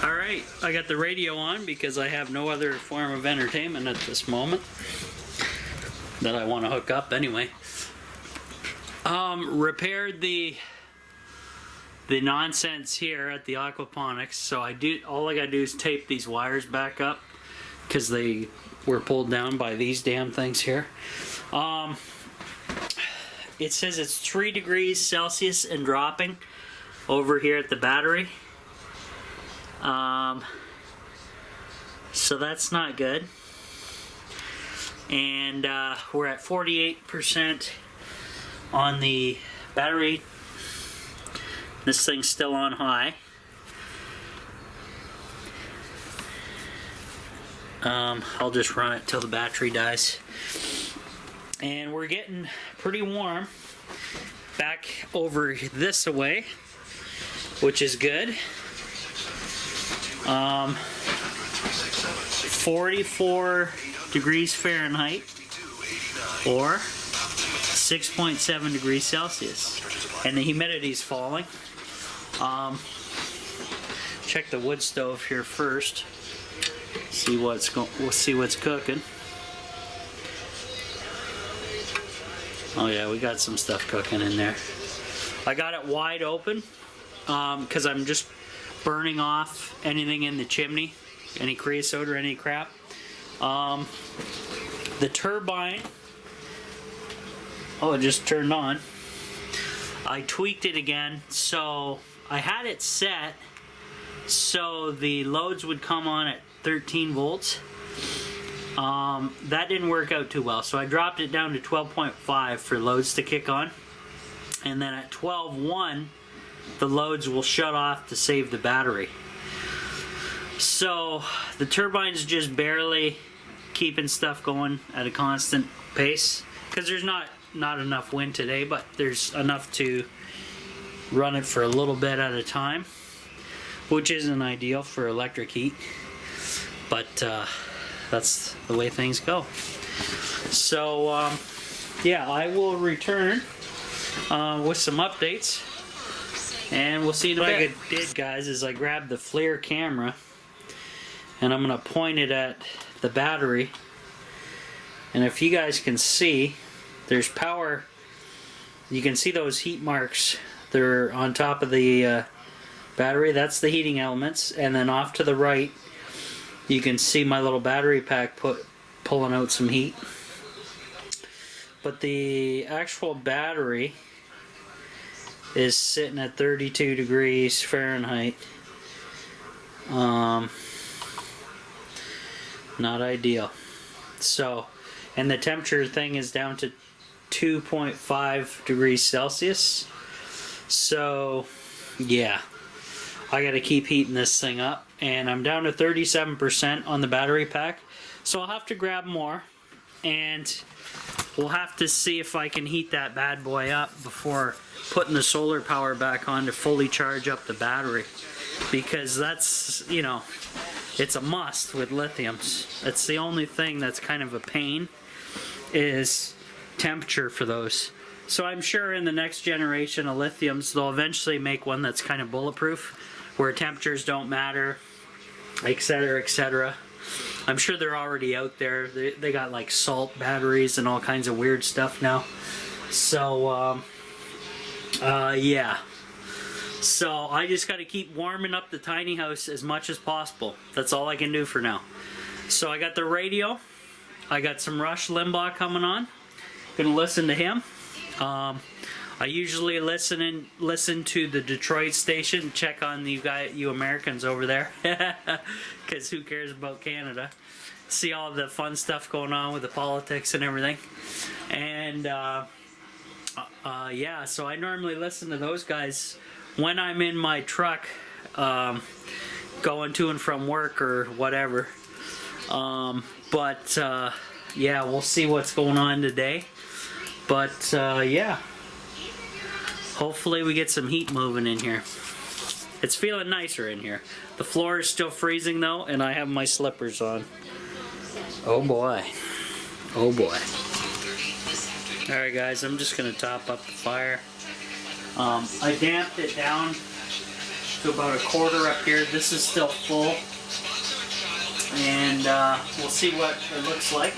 Alright, I got the radio on because I have no other form of entertainment at this moment that I want to hook up anyway. Repaired the nonsense here at the aquaponics. So all I gotta do is tape these wires back up because they were pulled down by these damn things here. It says it's 3 degrees Celsius and dropping over here at the battery. So that's not good. And we're at 48% on the battery. This thing's still on high. I'll just run it till the battery dies. And we're getting pretty warm back over this way, which is good. 44 degrees Fahrenheit or 6.7 degrees Celsius, and the humidity's falling. Check the wood stove here first. We'll see what's cooking. Oh yeah, we got some stuff cooking in there. I got it wide open because I'm just burning off anything in the chimney, any creosote or any crap. The turbine, oh, it just turned on. I tweaked it again, so I had it set so the loads would come on at 13 volts. That didn't work out too well, so I dropped it down to 12.5 for loads to kick on, and then at 12.1 the loads will shut off to save the battery. So the turbine's just barely keeping stuff going at a constant pace because there's not enough wind today, but there's enough to run it for a little bit at a time, which isn't ideal for electric heat, but that's the way things go. So yeah, I will return with some updates, and we'll see in a bit. What I did, guys, is I grabbed the FLIR camera and I'm gonna point it at the battery, and if you guys can see, there's power. You can see those heat marks. They're on top of the battery. That's the heating elements, and then off to the right you can see my little battery pack pulling out some heat. But the actual battery is sitting at 32 degrees Fahrenheit. Not ideal. So, and the temperature thing is down to 2.5 degrees Celsius. So, yeah, I gotta keep heating this thing up, and I'm down to 37% on the battery pack. So I'll have to grab more, and we'll have to see if I can heat that bad boy up before putting the solar power back on to fully charge up the battery, because that's, you know, it's a must with lithiums. That's the only thing that's kind of a pain, is temperature for those. So I'm sure in the next generation of lithiums they'll eventually make one that's kind of bulletproof, where temperatures don't matter, etc., etc. I'm sure they're already out there. They got like salt batteries and all kinds of weird stuff now. So yeah. So I just got to keep warming up the tiny house as much as possible. That's all I can do for now. So I got the radio. I got some Rush Limbaugh coming on. Gonna listen to him. I usually listen to the Detroit station. Check on you Americans over there, because who cares about Canada? See all the fun stuff going on with the politics and everything. And yeah, so I normally listen to those guys when I'm in my truck, going to and from work or whatever. But yeah, we'll see what's going on today. But yeah, hopefully we get some heat moving in here. It's feeling nicer in here. The floor is still freezing though, and I have my slippers on. Oh boy. Oh boy. Alright guys, I'm just going to top up the fire. I damped it down to about 1/4 up here. This is still full. And we'll see what it looks like.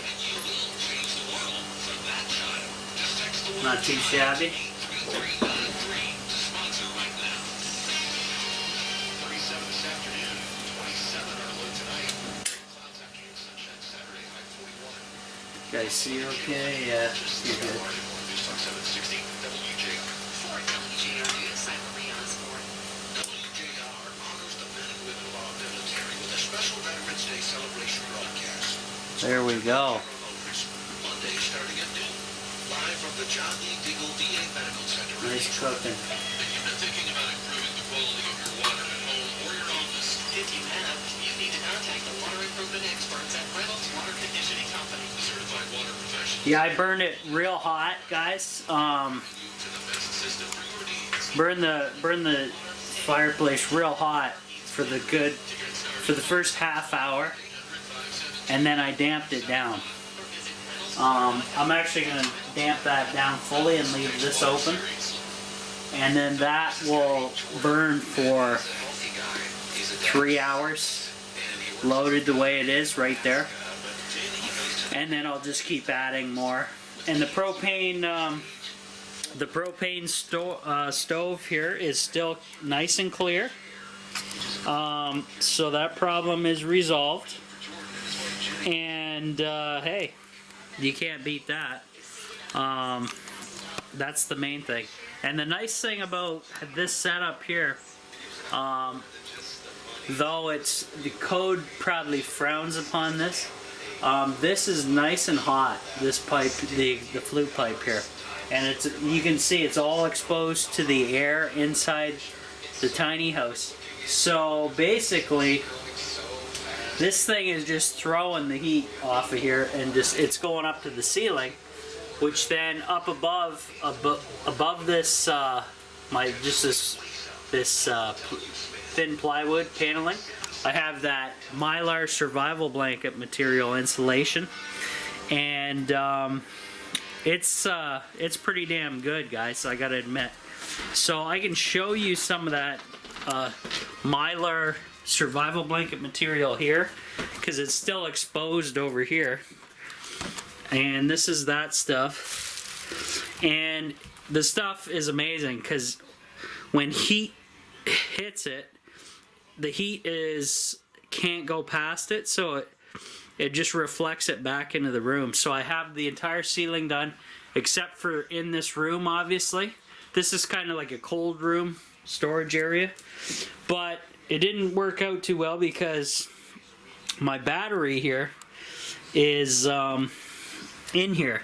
Not too shabby. You guys see okay? Yeah, you're good. There we go. Nice cooking. If you have, you need to contact the water improvement experts at Reynolds Water Conditioning Company. Certified water professionals. Yeah, I burned it real hot, guys. Burn the fireplace real hot for the first half hour, and then I damped it down. I'm actually going to damp that down fully and leave this open, and then that will burn for 3 hours, loaded the way it is right there, and then I'll just keep adding more. And the propane stove here is still nice and clear, so that problem is resolved. And hey, you can't beat that. That's the main thing. And the nice thing about this setup here, though it's the code probably frowns upon this, this is nice and hot. This pipe, the flute pipe here, and it's, you can see it's all exposed to the air inside the tiny house. So basically, this thing is just throwing the heat off of here, and just it's going up to the ceiling, which then up above this this thin plywood paneling, I have that Mylar survival blanket material insulation, and it's pretty damn good, guys, I gotta admit. So I can show you some of that Mylar survival blanket material here, because it's still exposed over here, and this is that stuff. And the stuff is amazing, because when heat hits it, the heat can't go past it, so it just reflects it back into the room. So I have the entire ceiling done, except for in this room, obviously. This is kind of like a cold room storage area, but it didn't work out too well because my battery here is in here,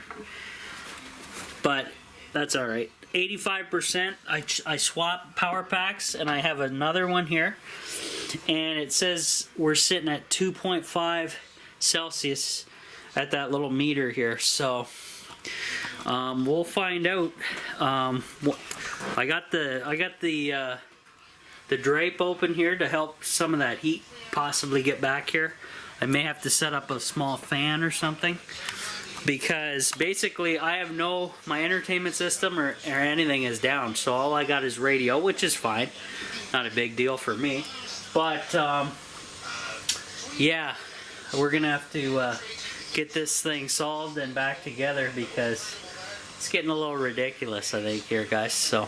but that's all right. 85%. I swapped power packs, and I have another one here, and it says we're sitting at 2.5 Celsius at that little meter here. So we'll find out. I got the drape open here to help some of that heat possibly get back here. I may have to set up a small fan or something, because basically I have my entertainment system or anything is down, so all I got is radio, which is fine, not a big deal for me. But yeah, we're gonna have to get this thing solved and back together, because it's getting a little ridiculous, I think, here, guys. So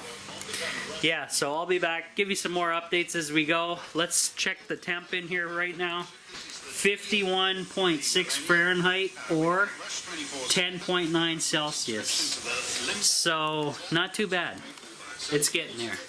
yeah, so I'll be back, give you some more updates as we go. Let's check the temp in here right now. 51.6 Fahrenheit or 10.9 Celsius. So not too bad. It's getting there.